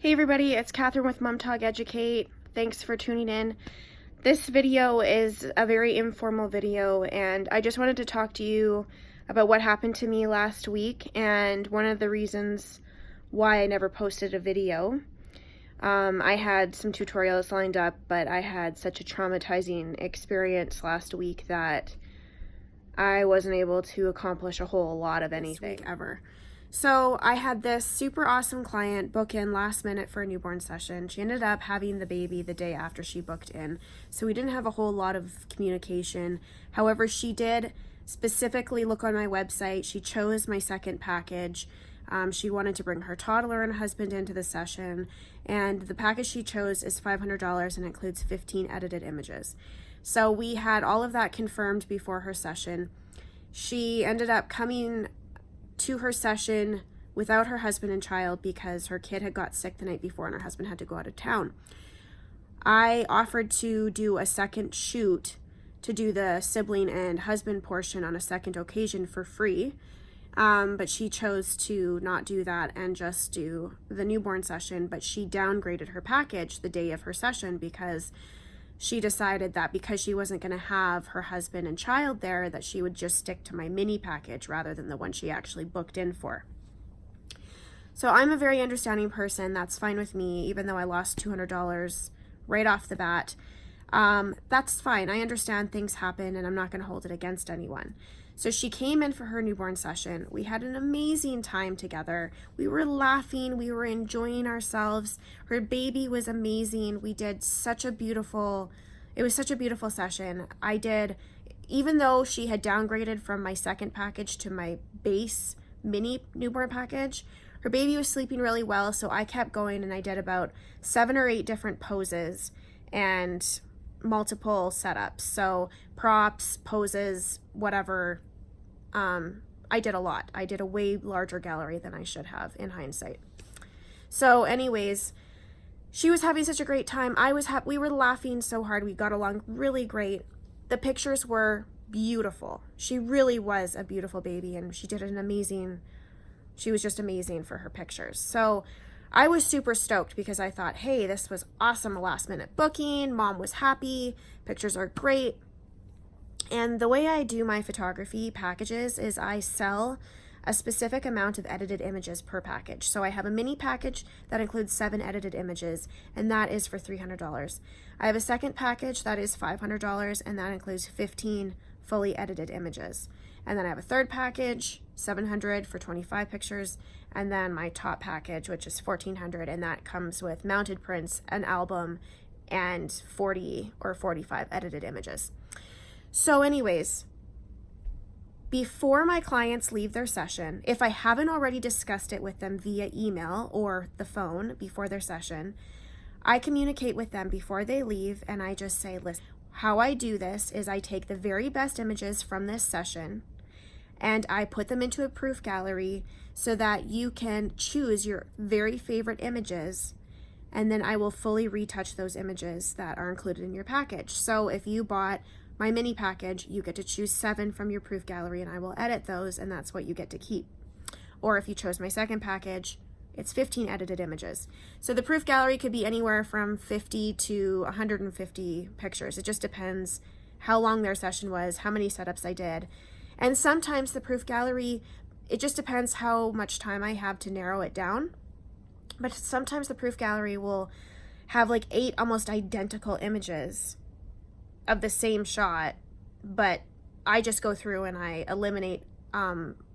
Hey everybody, it's Catherine with Mom Talk Educate. Thanks for tuning in. This video is a very informal video, and I just wanted to talk to you about what happened to me last week and one of the reasons why I never posted a video. I had some tutorials lined up, but I had such a traumatizing experience last week that I wasn't able to accomplish a whole lot of anything ever. So I had this super awesome client book in last minute for a newborn session. She ended up having the baby the day after she booked in, so we didn't have a whole lot of communication. However, she did specifically look on my website. She chose my second package. She wanted to bring her toddler and husband into the session, and the package she chose is $500 and includes 15 edited images. So we had all of that confirmed before her session. She ended up coming to her session without her husband and child because her kid had got sick the night before and her husband had to go out of town. I offered to do a second shoot to do the sibling and husband portion on a second occasion for free, but she chose to not do that and just do the newborn session. But she downgraded her package the day of her session because she decided that because she wasn't going to have her husband and child there, that she would just stick to my mini package rather than the one she actually booked in for. So I'm a very understanding person. That's fine with me, even though I lost $200 right off the bat. That's fine. I understand things happen, and I'm not going to hold it against anyone. So she came in for her newborn session. We had an amazing time together. We were laughing. We were enjoying ourselves. Her baby was amazing. We did such a beautiful, it was such a beautiful session. Even though she had downgraded from my second package to my base mini newborn package, her baby was sleeping really well. So I kept going, and I did about 7 or 8 different poses and multiple setups. So props, poses, whatever. I did a lot. I did a way larger gallery than I should have in hindsight. So anyways, she was having such a great time. We were laughing so hard. We got along really great. The pictures were beautiful. She really was a beautiful baby, and she was just amazing for her pictures. So I was super stoked because I thought, hey, this was awesome, a last minute booking. Mom was happy. Pictures are great. And the way I do my photography packages is I sell a specific amount of edited images per package. So I have a mini package that includes 7 edited images, and that is for $300. I have a second package that is $500, and that includes 15 fully edited images. And then I have a third package, $700 for 25 pictures, and then my top package, which is $1,400, and that comes with mounted prints, an album, and 40 or 45 edited images. So anyways, before my clients leave their session, if I haven't already discussed it with them via email or the phone before their session, I communicate with them before they leave, and I just say, listen, how I do this is I take the very best images from this session and I put them into a proof gallery so that you can choose your very favorite images, and then I will fully retouch those images that are included in your package. So if you bought my mini package, you get to choose 7 from your proof gallery, and I will edit those, and that's what you get to keep. Or if you chose my second package, it's 15 edited images. So the proof gallery could be anywhere from 50 to 150 pictures. It just depends how long their session was, how many setups I did. And sometimes the proof gallery, it just depends how much time I have to narrow it down. But sometimes the proof gallery will have like 8 almost identical images of the same shot, but I just go through and I eliminate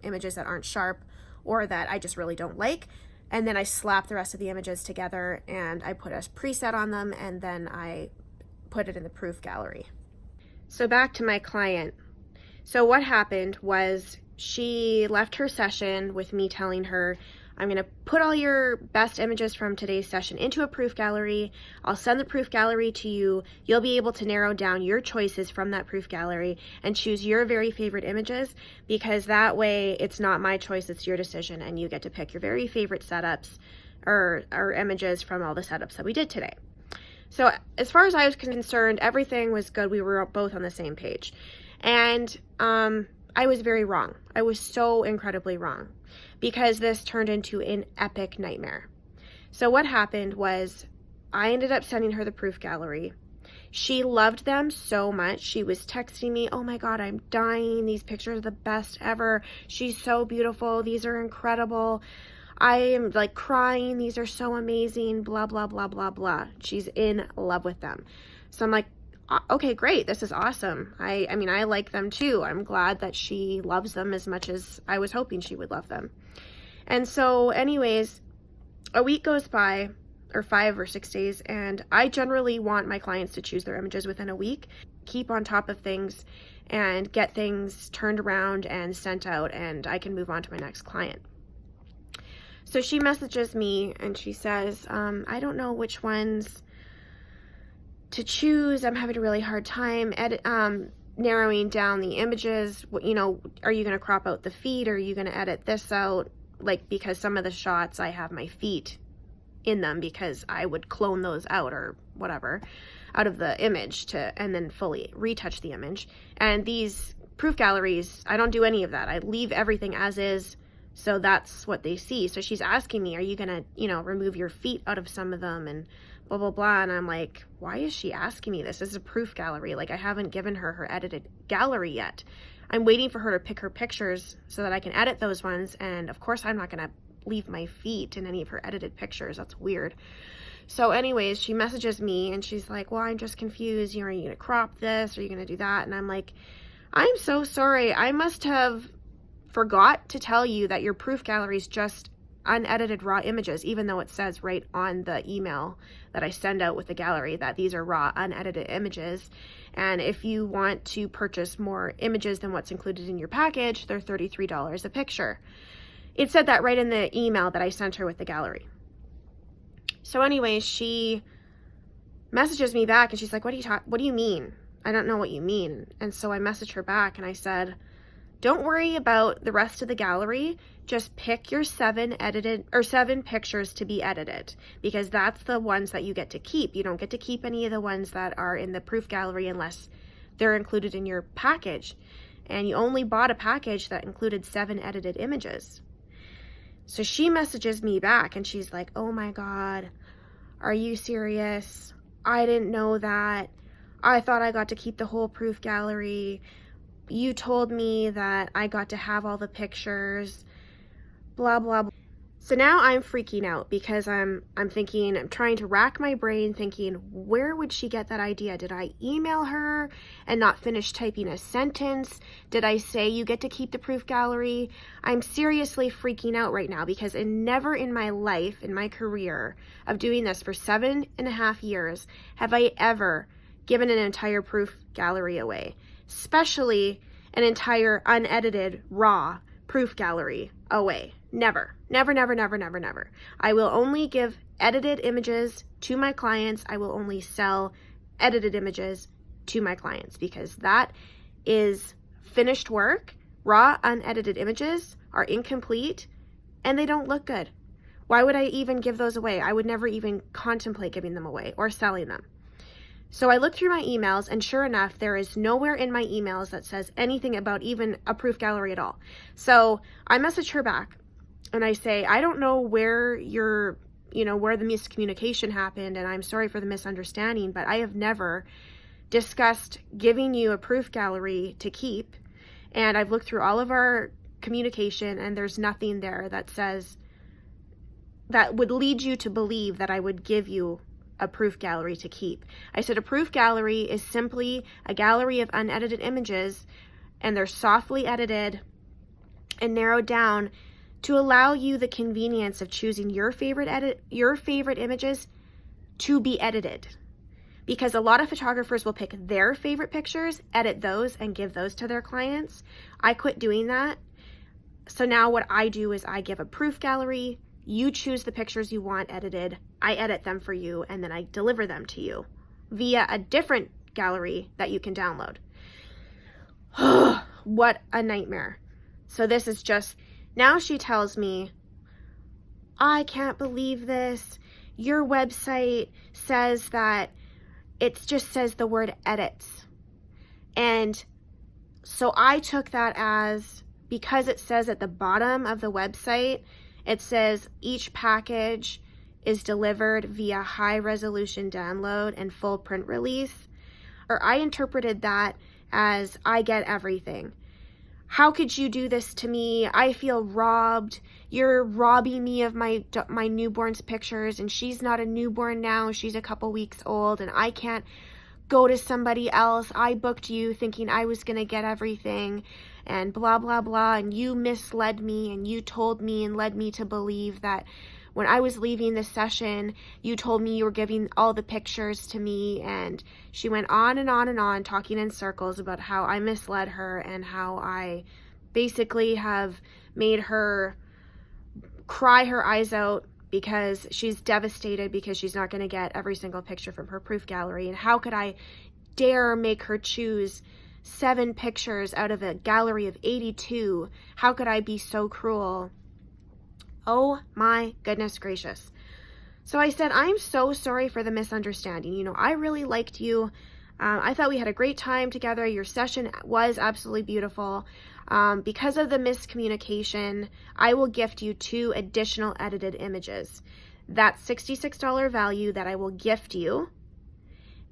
images that aren't sharp or that I just really don't like, and then I slap the rest of the images together and I put a preset on them, and then I put it in the proof gallery. So back to my client. So what happened was she left her session with me telling her, I'm going to put all your best images from today's session into a proof gallery. I'll send the proof gallery to you. You'll be able to narrow down your choices from that proof gallery and choose your very favorite images, because that way it's not my choice, it's your decision, and you get to pick your very favorite setups or images from all the setups that we did today. So as far as I was concerned, everything was good. We were both on the same page. And I was very wrong. I was so incredibly wrong, because this turned into an epic nightmare. So what happened was I ended up sending her the proof gallery. She loved them so much. She was texting me, oh my God, I'm dying. These pictures are the best ever. She's so beautiful. These are incredible. I am like crying. These are so amazing. Blah, blah, blah, blah, blah. She's in love with them. So I'm like, okay, great. This is awesome. I mean, I like them too. I'm glad that she loves them as much as I was hoping she would love them. And so anyways, a week goes by, or 5 or 6 days, and I generally want my clients to choose their images within a week, keep on top of things, and get things turned around and sent out, and I can move on to my next client. So she messages me and she says, I don't know which ones to choose. I'm having a really hard time narrowing down the images. You know, are you going to crop out the feet? Or are you going to edit this out? Like, because some of the shots I have my feet in them because I would clone those out or whatever out of the image and then fully retouch the image. And these proof galleries, I don't do any of that. I leave everything as is. So that's what they see. So she's asking me, are you going to, you know, remove your feet out of some of them and blah, blah, blah. And I'm like, why is she asking me this? This is a proof gallery. Like, I haven't given her edited gallery yet. I'm waiting for her to pick her pictures so that I can edit those ones. And of course, I'm not going to leave my feet in any of her edited pictures. That's weird. So anyways, she messages me and she's like, well, I'm just confused. You know, are you going to crop this? Are you going to do that? And I'm like, I'm so sorry. I must have forgot to tell you that your proof gallery is just unedited raw images, even though it says right on the email that I send out with the gallery that these are raw, unedited images. And if you want to purchase more images than what's included in your package, they're $33 a picture. It said that right in the email that I sent her with the gallery. So anyways, she messages me back and she's like, what do you mean? I don't know what you mean. And so I messaged her back and I said, don't worry about the rest of the gallery. Just pick your 7 pictures to be edited, because that's the ones that you get to keep. You don't get to keep any of the ones that are in the proof gallery unless they're included in your package. And you only bought a package that included 7 edited images. So she messages me back and she's like, oh my God, are you serious? I didn't know that. I thought I got to keep the whole proof gallery. You told me that I got to have all the pictures, blah, blah, blah. So now I'm freaking out because I'm thinking, I'm trying to rack my brain thinking, where would she get that idea? Did I email her and not finish typing a sentence? Did I say you get to keep the proof gallery? I'm seriously freaking out right now because never in my life, in my career of doing this for 7.5 years, have I ever given an entire proof gallery away, especially an entire unedited raw proof gallery away. Never, never, never, never, never, never. I will only give edited images to my clients. I will only sell edited images to my clients because that is finished work. Raw, unedited images are incomplete and they don't look good. Why would I even give those away? I would never even contemplate giving them away or selling them. So I looked through my emails and sure enough, there is nowhere in my emails that says anything about even a proof gallery at all. So I message her back and I say, I don't know where where the miscommunication happened and I'm sorry for the misunderstanding, but I have never discussed giving you a proof gallery to keep. And I've looked through all of our communication and there's nothing there that says, that would lead you to believe that I would give you a proof gallery to keep. I said a proof gallery is simply a gallery of unedited images and they're softly edited and narrowed down to allow you the convenience of choosing your favorite images to be edited. Because a lot of photographers will pick their favorite pictures, edit those and give those to their clients. I quit doing that. So now what I do is I give a proof gallery. You choose the pictures you want edited, I edit them for you, and then I deliver them to you via a different gallery that you can download. What a nightmare. So this is just, now she tells me, I can't believe this. Your website says that it just says the word edits. And so I took that as, because it says at the bottom of the website, it says each package is delivered via high resolution download and full print release, or I interpreted that as I get everything. How could you do this to me? I feel robbed. You're robbing me of my newborn's pictures, and she's not a newborn now. She's a couple weeks old, and I can't go to somebody else. I booked you thinking I was going to get everything, and blah, blah, blah, and you misled me, and you told me and led me to believe that when I was leaving the session, you told me you were giving all the pictures to me. And she went on and on and on, talking in circles about how I misled her and how I basically have made her cry her eyes out because she's devastated because she's not going to get every single picture from her proof gallery. And how could I dare make her choose 7 pictures out of a gallery of 82? How could I be so cruel? Oh my goodness gracious. So I said, I'm so sorry for the misunderstanding. You know, I really liked you. I thought we had a great time together. Your session was absolutely beautiful. Because of the miscommunication, I will gift you 2 additional edited images. That's $66 value that I will gift you.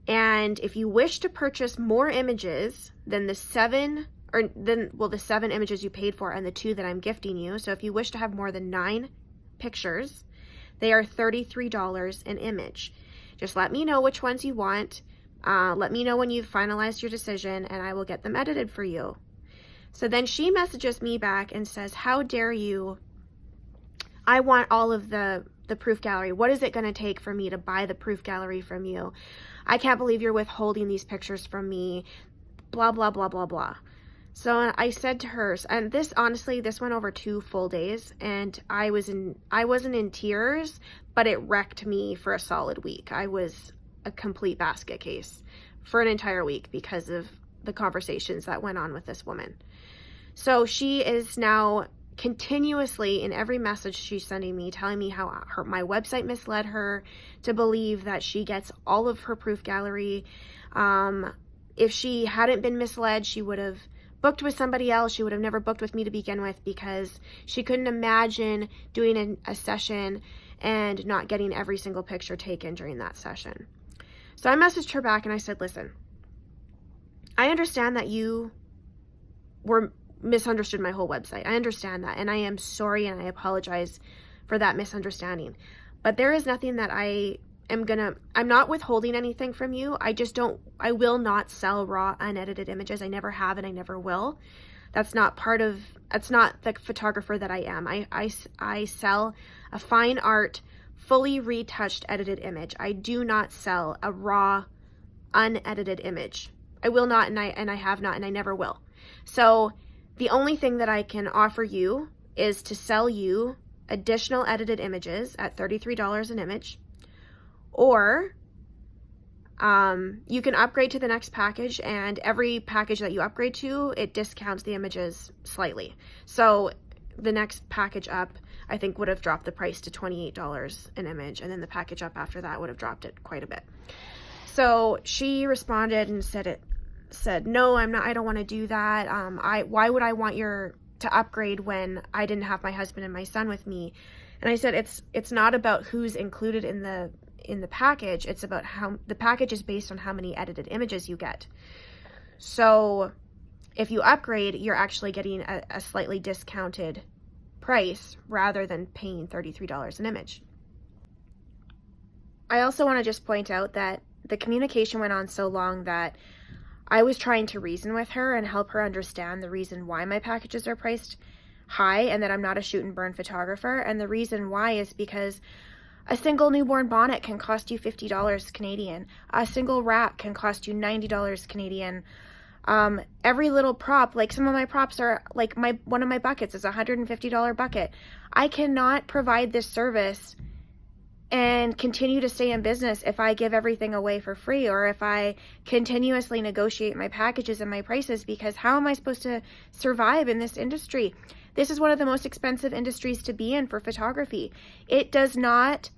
And if you wish to purchase more images than the 7 images you paid for and the 2 that I'm gifting you, so if you wish to have more than 9 pictures, they are $33 an image. Just let me know which ones you want. Let me know when you've finalized your decision, and I will get them edited for you. So then she messages me back and says, how dare you? I want all of the proof gallery. What is it going to take for me to buy the proof gallery from you? I can't believe you're withholding these pictures from me. Blah, blah, blah, blah, blah. So I said to her, and this went over 2 full days, and I wasn't in tears, but it wrecked me for a solid week. I was a complete basket case for an entire week because of the conversations that went on with this woman. So she is now continuously in every message she's sending me, telling me how my website misled her to believe that she gets all of her proof gallery. If she hadn't been misled, she would have booked with somebody else. She would have never booked with me to begin with, because she couldn't imagine doing a session and not getting every single picture taken during that session. So I messaged her back and I said, listen, I understand that you misunderstood my whole website. I understand that, and I am sorry, and I apologize for that misunderstanding. But there is nothing that I'm not withholding anything from you. I will not sell raw, unedited images. I never have, and I never will. That's not the photographer that I am. I sell a fine art, fully retouched, edited image. I do not sell a raw, unedited image. I will not, and I have not, and I never will. So the only thing that I can offer you is to sell you additional edited images at $33 an image, or you can upgrade to the next package, and every package that you upgrade to, it discounts the images slightly. So the next package up, I think, would have dropped the price to $28 an image, and then the package up after that would have dropped it quite a bit. So she responded and said, no, I don't want to do that. Why would I want to upgrade when I didn't have my husband and my son with me? And I said, it's not about who's included in the package. It's about how the package is based on how many edited images you get. So if you upgrade, you're actually getting a slightly discounted price rather than paying $33 an image. I also want to just point out that the communication went on so long that I was trying to reason with her and help her understand the reason why my packages are priced high, and that I'm not a shoot and burn photographer. And the reason why is because a single newborn bonnet can cost you $50 Canadian. A single rack can cost you $90 Canadian. Every little prop, like some of my props are like one of my buckets is a $150 bucket. I cannot provide this service and continue to stay in business if I give everything away for free, or if I continuously negotiate my packages and my prices, because how am I supposed to survive in this industry? This is one of the most expensive industries to be in for photography. It does not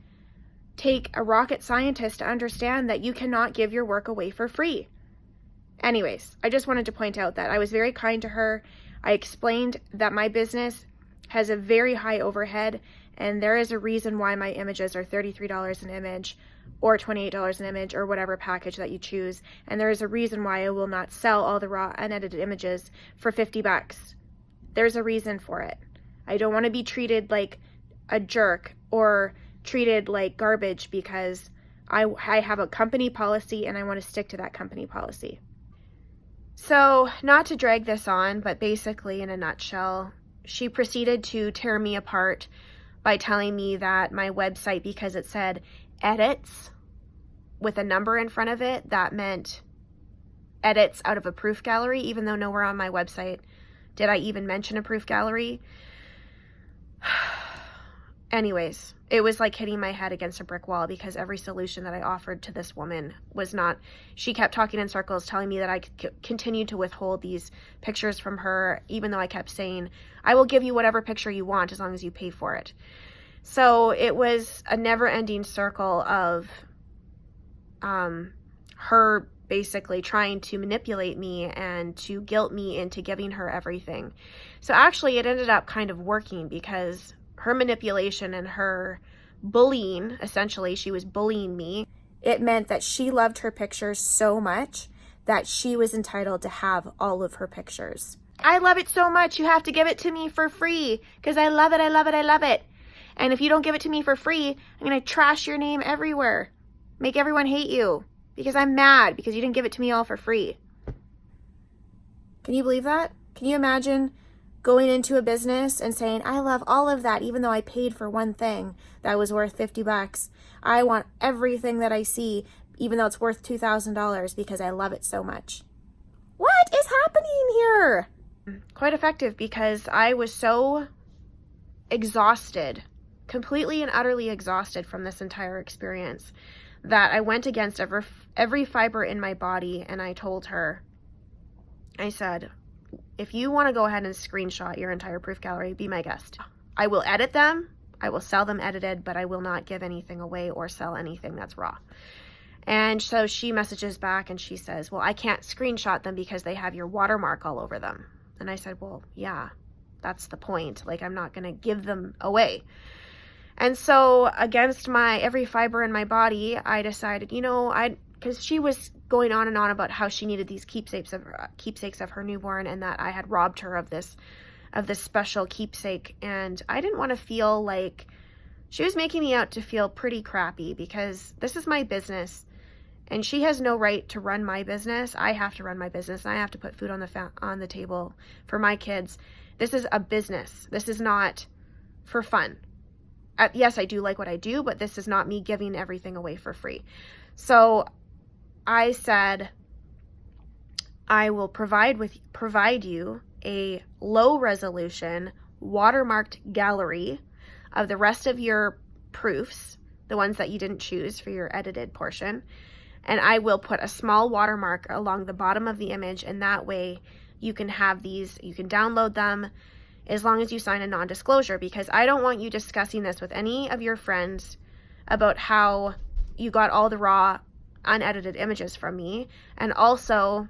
take a rocket scientist to understand that you cannot give your work away for free. Anyways, I just wanted to point out that I was very kind to her. I explained that my business has a very high overhead, and there is a reason why my images are $33 an image or $28 an image or whatever package that you choose. And there is a reason why I will not sell all the raw unedited images for 50 bucks. There's a reason for it. I don't want to be treated like a jerk or treated like garbage because I have a company policy and I want to stick to that company policy. So, not to drag this on, but basically in a nutshell, she proceeded to tear me apart by telling me that my website, because it said edits with a number in front of it, that meant edits out of a proof gallery, even though nowhere on my website did I even mention a proof gallery. Anyways, it was like hitting my head against a brick wall because every solution that I offered to this woman was not, she kept talking in circles, telling me that I could continue to withhold these pictures from her, even though I kept saying, I will give you whatever picture you want as long as you pay for it. So it was a never-ending circle of her basically trying to manipulate me and to guilt me into giving her everything. So actually it ended up kind of working because her manipulation and her bullying, essentially she was bullying me. It meant that she loved her pictures so much that she was entitled to have all of her pictures. I love it so much, you have to give it to me for free because I love it, I love it, I love it. And if you don't give it to me for free, I'm going to trash your name everywhere. Make everyone hate you because I'm mad because you didn't give it to me all for free. Can you believe that? Can you imagine going into a business and saying, I love all of that, even though I paid for one thing that was worth 50 bucks. I want everything that I see, even though it's worth $2,000 because I love it so much. What is happening here? Quite effective because I was so exhausted, completely and utterly exhausted from this entire experience that I went against every fiber in my body and I told her, I said, if you want to go ahead and screenshot your entire proof gallery, be my guest. I will edit them, I will sell them edited, but I will not give anything away or sell anything that's raw. And so she messages back and she says, well, I can't screenshot them because they have your watermark all over them. And I said, well, yeah, that's the point. Like, I'm not going to give them away. And so against my every fiber in my body, I decided, because she was going on and on about how she needed these keepsakes of her newborn and that I had robbed her of this special keepsake. And I didn't want to feel like she was making me out to feel pretty crappy because this is my business and she has no right to run my business. I have to run my business and I have to put food on the table for my kids. This is a business. This is not for fun. Yes, I do like what I do, but this is not me giving everything away for free. So I said, I will provide you a low resolution watermarked gallery of the rest of your proofs, the ones that you didn't choose for your edited portion. And I will put a small watermark along the bottom of the image. And that way you can have these, you can download them as long as you sign a non-disclosure, because I don't want you discussing this with any of your friends about how you got all the raw unedited images from me. And also,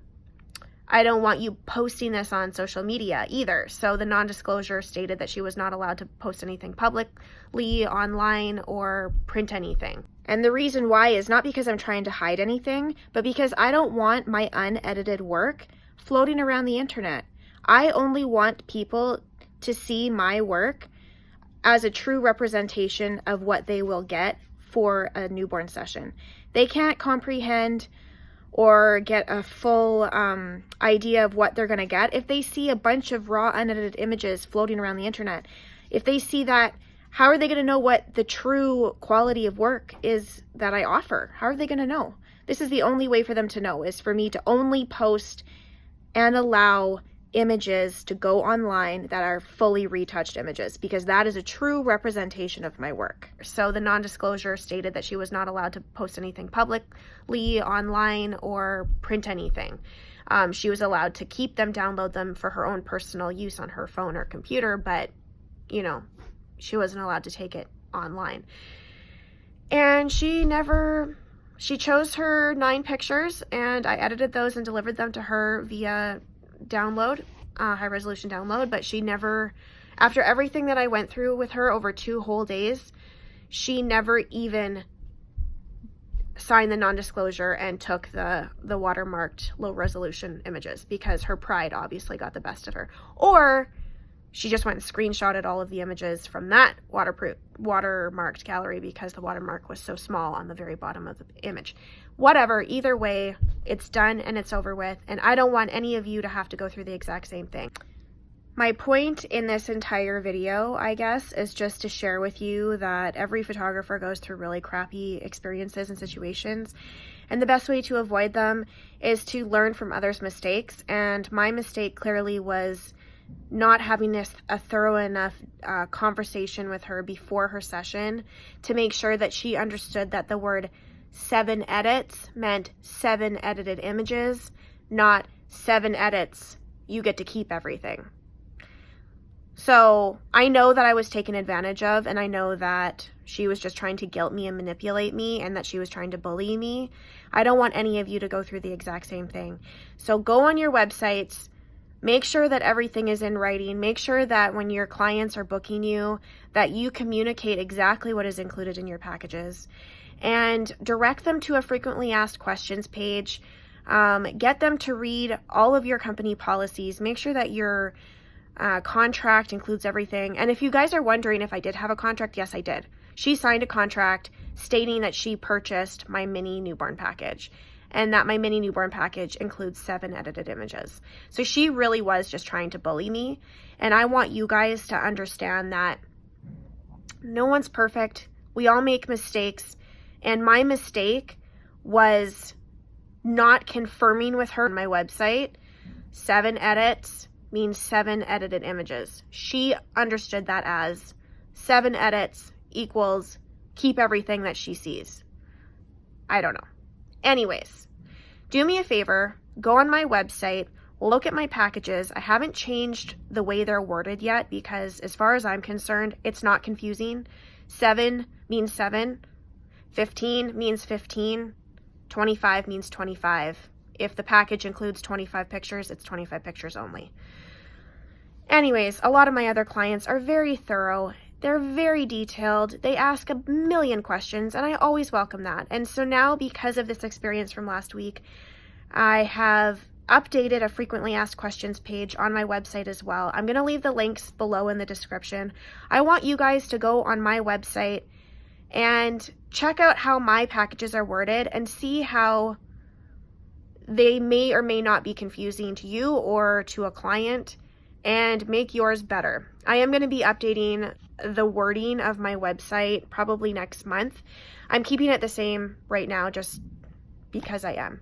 I don't want you posting this on social media either. So the non-disclosure stated that she was not allowed to post anything publicly, online, or print anything. And the reason why is not because I'm trying to hide anything, but because I don't want my unedited work floating around the internet. I only want people to see my work as a true representation of what they will get for a newborn session. They can't comprehend or get a full idea of what they're going to get if they see a bunch of raw unedited images floating around the internet. If they see that, how are they going to know what the true quality of work is that I offer? How are they going to know? This is the only way for them to know, is for me to only post and allow images to go online that are fully retouched images, because that is a true representation of my work. So the non-disclosure stated that she was not allowed to post anything publicly, online, or print anything. She was allowed to keep them, download them for her own personal use on her phone or computer, but, she wasn't allowed to take it online. And she chose her 9 pictures, and I edited those and delivered them to her via download, high resolution download, but she never After everything that I went through with her over 2 whole days, she never even signed the non-disclosure and took the watermarked low resolution images because her pride obviously got the best of her. Or she just went and screenshotted all of the images from that watermarked gallery because the watermark was so small on the very bottom of the image. Whatever, either way, it's done and it's over with, and I don't want any of you to have to go through the exact same thing. My point in this entire video, I guess, is just to share with you that every photographer goes through really crappy experiences and situations, and the best way to avoid them is to learn from others' mistakes. And my mistake clearly was not having a thorough enough conversation with her before her session to make sure that she understood that the word 7 edits meant 7 edited images, not 7 edits, you get to keep everything. So I know that I was taken advantage of, and I know that she was just trying to guilt me and manipulate me, and that she was trying to bully me. I don't want any of you to go through the exact same thing. So go on your websites, make sure that everything is in writing, make sure that when your clients are booking you, that you communicate exactly what is included in your packages, and direct them to a frequently asked questions page. Get them to read all of your company policies. Make sure that your contract includes everything. And if you guys are wondering if I did have a contract, yes, I did. She signed a contract stating that she purchased my mini newborn package, and that my mini newborn package includes 7 edited images. So she really was just trying to bully me. And I want you guys to understand that no one's perfect. We all make mistakes. And my mistake was not confirming with her on my website 7 edits means 7 edited images. She understood that as 7 edits equals keep everything that she sees. I don't know. Anyways, do me a favor, go on my website, look at my packages. I haven't changed the way they're worded yet because as far as I'm concerned, it's not confusing. 7 means 7, 15 means 15, 25 means 25. If the package includes 25 pictures, it's 25 pictures only. Anyways, a lot of my other clients are very thorough. They're very detailed. They ask a million questions, and I always welcome that. And so now, because of this experience from last week, I have updated a frequently asked questions page on my website as well. I'm going to leave the links below in the description. I want you guys to go on my website and check out how my packages are worded and see how they may or may not be confusing to you or to a client, and make yours better. I am going to be updating the wording of my website probably next month. I'm keeping it the same right now just because I am.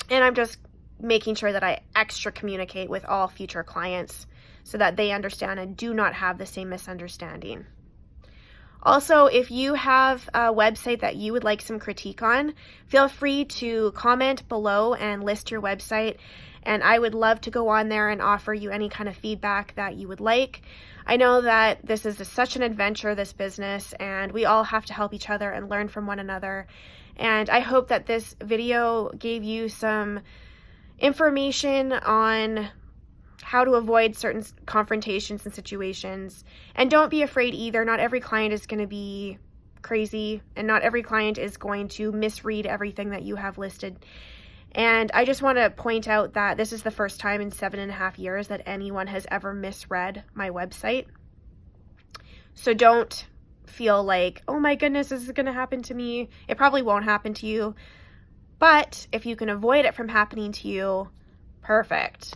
And I'm just making sure that I extra communicate with all future clients so that they understand and do not have the same misunderstanding. Also, if you have a website that you would like some critique on, feel free to comment below and list your website, and I would love to go on there and offer you any kind of feedback that you would like. I know that this is such an adventure, this business, and we all have to help each other and learn from one another. And I hope that this video gave you some information on how to avoid certain confrontations and situations. And don't be afraid either. Not every client is going to be crazy, and not every client is going to misread everything that you have listed. And I just want to point out that this is the first time in 7.5 years that anyone has ever misread my website. So don't feel like, oh my goodness, this is going to happen to me. It probably won't happen to you. But if you can avoid it from happening to you, perfect.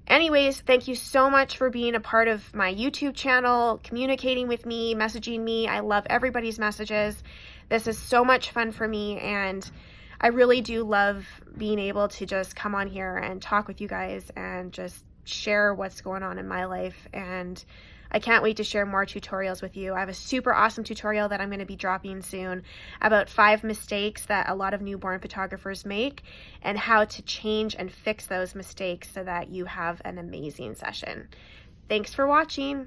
Anyways, thank you so much for being a part of my YouTube channel, communicating with me, messaging me. I love everybody's messages. This is so much fun for me, and I really do love being able to just come on here and talk with you guys and just share what's going on in my life. And I can't wait to share more tutorials with you. I have a super awesome tutorial that I'm going to be dropping soon about 5 mistakes that a lot of newborn photographers make and how to change and fix those mistakes so that you have an amazing session. Thanks for watching.